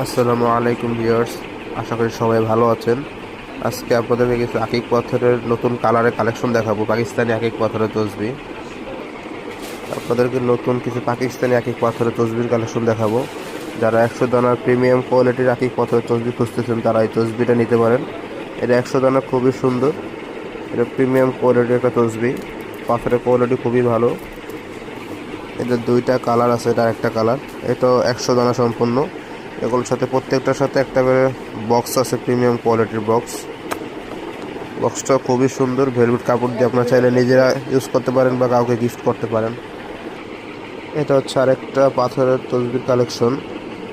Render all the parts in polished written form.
আসসালামু আলাইকুম ভিউয়ার্স, আশা করি সবাই ভালো আছেন। আজকে আপনাদেরকে কিছু আকিক পাথরের নতুন কালারের কালেকশন দেখাবো। পাকিস্তানি আকিক পাথরের তসবি, আপনাদেরকে নতুন কিছু পাকিস্তানি আকিক পাথরের তসবির কালেকশন দেখাবো। যারা 100 দানার প্রিমিয়াম কোয়ালিটির আকিক পাথরের তসবি খুঁজতেছেন তারা এই তসবিটা নিতে পারেন। এটা 100 দানা, খুবই সুন্দর। এটা প্রিমিয়াম কোয়ালিটির একটা তসবি, পাথরের কোয়ালিটি খুবই ভালো। এটা দুইটা কালার আছে, এটা একটা কালার। এটা 100 দানা সম্পূর্ণ। এগুলোর সাথে প্রত্যেকটার সাথে একটা করে বক্স আছে, প্রিমিয়াম কোয়ালিটির বক্স। বক্সটা খুবই সুন্দর, ভেলভেট কাপড় দিয়ে আপনারা চাইলে নিজেরা ইউজ করতে পারেন বা কাউকে গিফট করতে পারেন। এটা হচ্ছে আরেকটা পাথরের তসবির কালেকশন।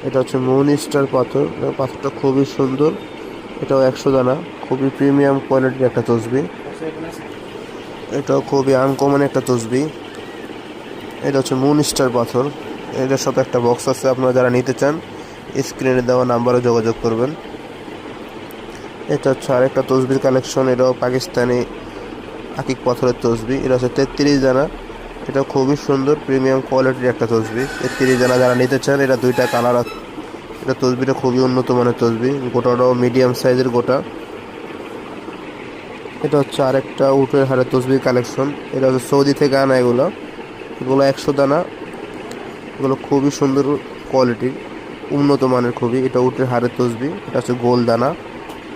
এটা হচ্ছে মুন স্টার পাথর। পাথরটা খুবই সুন্দর। এটাও 100 দানা, খুবই প্রিমিয়াম কোয়ালিটির একটা তসবি। এটাও খুবই আনকমন একটা তসবি। এটা হচ্ছে মুন স্টার পাথর। এটার সাথে একটা বক্স আছে, আপনারা যারা নিতে চান স্ক্রিনে দেওয়া নাম্বারে যোগাযোগ করবেন। এটা হচ্ছে আরেকটা তসবির কালেকশন। এটাও পাকিস্তানি আকিক পাথরের তসবি। এটা হচ্ছে 33 দানা। এটা খুবই সুন্দর, প্রিমিয়াম কোয়ালিটির একটা তসবি। 33 দানা যারা নিতে চান, এটা দুইটা কালার আছে। এটা তসবিটা খুবই উন্নত মানের তসবি, গোটাটাও মিডিয়াম সাইজের গোটা। এটা হচ্ছে আরেকটা উটের হাড়ের তসবির কালেকশন। এটা হচ্ছে সৌদি থেকে আনা। এগুলো 100 দানা। এগুলো খুবই সুন্দর কোয়ালিটির, উন্নত মানের খুবই। এটা উটের হাড়ের তসবি। এটা হচ্ছে গোল দানা।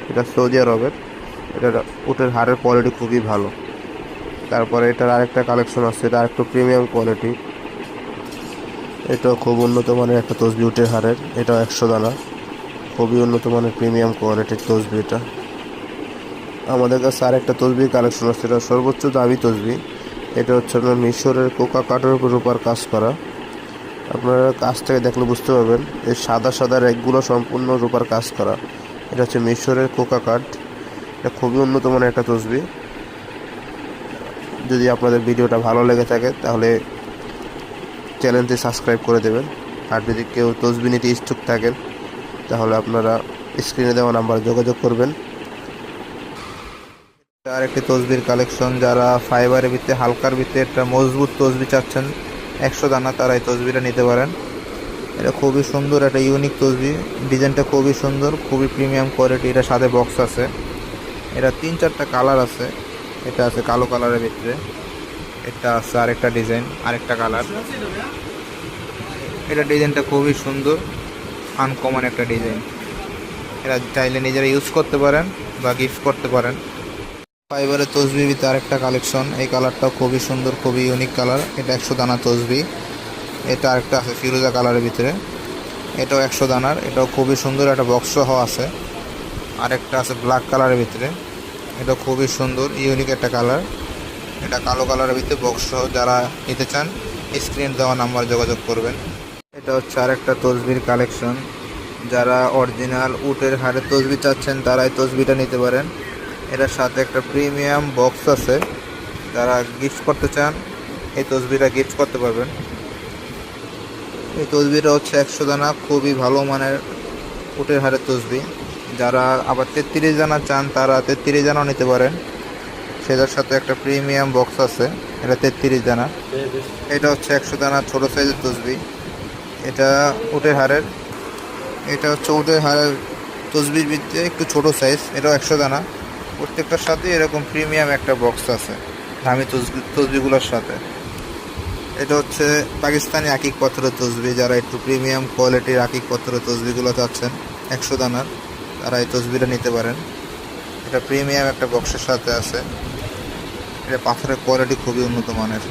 এটা সৌদি আরবের। এটা উটের হাড়ের কোয়ালিটি খুবই ভালো। তারপরে এটার আরেকটা কালেকশন আছে, এটা আরেকটু প্রিমিয়াম কোয়ালিটি। এটাও খুব উন্নত মানের একটা তসবি উটের হাড়ের। এটাও 100 দানা, খুবই উন্নত মানের প্রিমিয়াম কোয়ালিটির তসবি এটা। আমাদের কাছে আরেকটা তসবির কালেকশন আছে, এটা সর্বোচ্চ দামি তসবি। এটা হচ্ছে আপনার মিশরের কোকা কাঠের উপর রূপার কাজ করা। আপনারা কাছ থেকে দেখলে বুঝতে পারবেন, এই সাদা সাদা রেকগুলো সম্পূর্ণ রূপার কাজ করা। এটা হচ্ছে মিশরের কোকা কাঠ। এটা খুবই উন্নত মানের একটা তসবি। যদি আপনাদের ভিডিওটা ভালো লেগে থাকে তাহলে চ্যানেলটি সাবস্ক্রাইব করে দেবেন। আর যদি কেউ তসবি নিতে ইচ্ছুক থাকেন তাহলে আপনারা স্ক্রিনে দেওয়া নাম্বারে যোগাযোগ করবেন। আর একটি তসবির কালেকশন, যারা ফাইবারের ভিতরে হালকার ভিতরে একটা মজবুত তসবি চাচ্ছেন 100 দানা, তারা এই তসবিটা নিতে পারেন। এটা খুবই সুন্দর, একটা ইউনিক তসবি। ডিজাইনটা খুবই সুন্দর, খুবই প্রিমিয়াম কোয়ালিটি। এটা সাথে বক্স আছে। এটা 3-4টা কালার আছে। এটা আছে কালো কালারের ভিতরে। এটা আছে আরেকটা ডিজাইন, আরেকটা কালার। এটা ডিজাইনটা খুবই সুন্দর, আনকমন একটা ডিজাইন। এটা চাইলে নিজেরা ইউজ করতে পারেন বা গিফট করতে পারেন। ফাইবারের তসবির ভিতরে আরেকটা কালেকশন। এই কালারটাও খুবই সুন্দর, খুবই ইউনিক কালার। এটা 100 দানা তসবি। এটা আরেকটা আছে ফিরোজা কালারের ভিতরে। এটাও 100 দানার। এটাও খুবই সুন্দর, একটা বক্স সহ আছে। আরেকটা আছে ব্ল্যাক কালারের ভিতরে। এটা খুবই সুন্দর, ইউনিক একটা কালার। এটা কালো কালারের ভিতরে বক্স সহ। যারা নিতে চান স্ক্রিন দেওয়া নাম্বার যোগাযোগ করবেন। এটা হচ্ছে আরেকটা তসবির কালেকশন। যারা অরিজিনাল উটের হাড়ের তসবি চাচ্ছেন তারা এই তসবিটা নিতে পারেন। এটার সাথে একটা প্রিমিয়াম বক্স আছে। যারা গিফট করতে চান এই তসবিটা গিফট করতে পারবেন। এই তসবিটা হচ্ছে 100 দানা, খুবই ভালো মানের উটের হাড়ের তসবি। যারা আবার 33 দানা চান তারা 33 দানাও নিতে পারেন। সেটার সাথে একটা প্রিমিয়াম বক্স আছে। এটা 33 দানা। এটা হচ্ছে 100 দানা ছোট সাইজের তসবি। এটা উটের হাড়ের। এটা হচ্ছে উটের হাড়ের তসবির ভিতরে একটু ছোট সাইজ। এটাও 100 দানা। প্রত্যেকটার সাথে এরকম প্রিমিয়াম একটা বক্স আছে দামি তসবিগুলোর সাথে। এটা হচ্ছে পাকিস্তানি আকিক পাথরের তসবি। যারা একটু প্রিমিয়াম কোয়ালিটির আকিক পাথরের তসবিগুলো চাচ্ছেন 100 দানার, তারা এই তসবিটা নিতে পারেন। এটা প্রিমিয়াম একটা বক্সের সাথে আছে। এটা পাথরের কোয়ালিটি খুবই উন্নত মানের।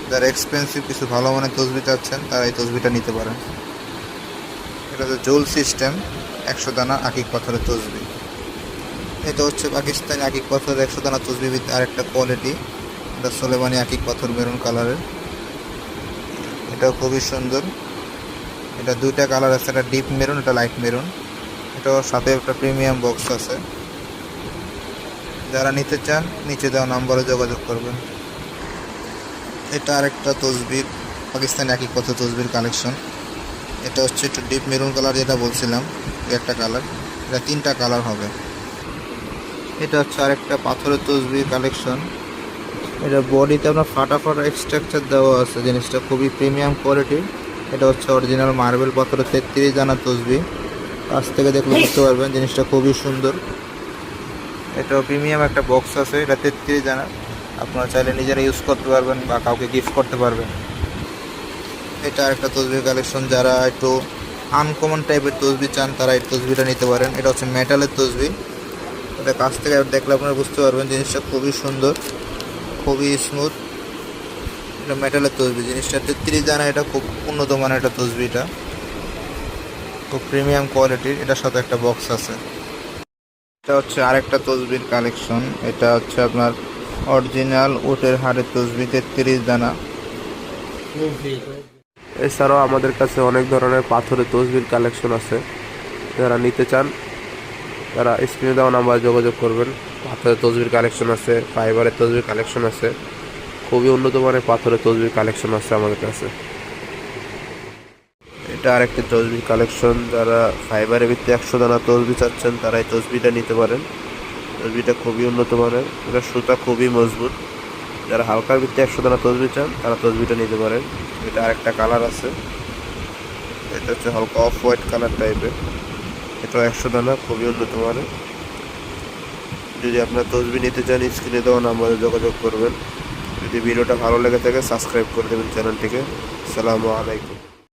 যারা এক্সপেন্সিভ কিছু ভালো মানের তসবি চাচ্ছেন তারা এই তসবিটা নিতে পারেন। এটা হচ্ছে জোল সিস্টেম 100 দানা আকিক পাথরের তসবি। এটা হচ্ছে পাকিস্তানি আকিক পাথরের 100 দানা তসবি আরেকটা কোয়ালিটি। এটা সোলেমানি আকিক পাথর, মেরুন কালারের। এটাও খুবই সুন্দর। এটা দুইটা কালার আছে, এটা ডিপ মেরুন, এটা লাইট মেরুন। এটাও সাথে একটা প্রিমিয়াম বক্স আছে। যারা নিতে চান নিচে দেওয়া নম্বরে যোগাযোগ করবেন। এটা আরেকটা তসবির, পাকিস্তানি আকিক পাথর তসবির কালেকশন। এটা হচ্ছে একটু ডিপ মেরুন কালার, যেটা বলছিলাম একটা কালার। এটা 3টা কালার হবে। এটা হচ্ছে আরেকটা পাথরের তসবির কালেকশন। এটা বডিতে আপনার ফাটা ফাটা স্ট্রাকচার দেওয়া আছে, জিনিসটা খুবই প্রিমিয়াম কোয়ালিটির। এটা হচ্ছে অরিজিনাল মার্বেল পাথরের 33 দানা তসবি। কাছ থেকে দেখলে বুঝতে পারবেন জিনিসটা খুবই সুন্দর। এটাও প্রিমিয়াম একটা বক্স আছে, এটা 33 দানা। আপনারা চাইলে নিজেরা ইউজ করতে পারবেন বা কাউকে গিফট করতে পারবেন। এটা আরেকটা তসবির কালেকশন, যারা একটু আনকমন টাইপের তসবি চান তারা এই তসবিটা নিতে পারেন। এটা হচ্ছে মেটালের তসবি। এটা কাছ থেকে দেখলে আপনারা বুঝতে পারবেন জিনিসটা খুবই সুন্দর, খুবই স্মুথ। এটা মেটালের তসবি, জিনিসটা 33 দানা। এটা খুব উন্নত মানের একটা তসবি, এটা খুব প্রিমিয়াম কোয়ালিটির। এটার সাথে একটা বক্স আছে। এটা হচ্ছে আরেকটা তসবির কালেকশন। এটা হচ্ছে আপনার অরিজিনাল উটের হাড়ের তসবি, 33 দানা। এছাড়াও আমাদের কাছে অনেক ধরনের পাথরের তসবির কালেকশন আছে। যারা নিতে চান তারা স্ক্রিনে দেওয়া নাম্বারে যোগাযোগ করবেন। পাথরের তসবির কালেকশন আছে, ফাইবারের তসবির কালেকশন আছে, খুবই উন্নত মানের পাথরের তসবির কালেকশন আছে আমাদের কাছে। এটা আরেকটি তসবির কালেকশন, যারা ফাইবারের ভিত্তি 100 দানা তসবি চাচ্ছেন তারা এই তসবিটা নিতে পারেন। তসবিটা খুবই উন্নত মানের, এটা সুতা খুবই মজবুত। যারা হালকার ভিত্তি 100 দানা তসবি চান তারা তসবিটা নিতে পারেন। এটা আরেকটা কালার আছে, এটা হচ্ছে হালকা অফ হোয়াইট কালার টাইপের। এটা 100 দানা, খুবই উন্নত মানের। যদি আপনার তসবি নিতে চান স্ক্রিনে দেওয়া নাম্বারে যোগাযোগ করবেন। যদি ভিডিওটা ভালো লেগে থাকে সাবস্ক্রাইব করে দেবেন চ্যানেলটিকে। আসসালামু আলাইকুম।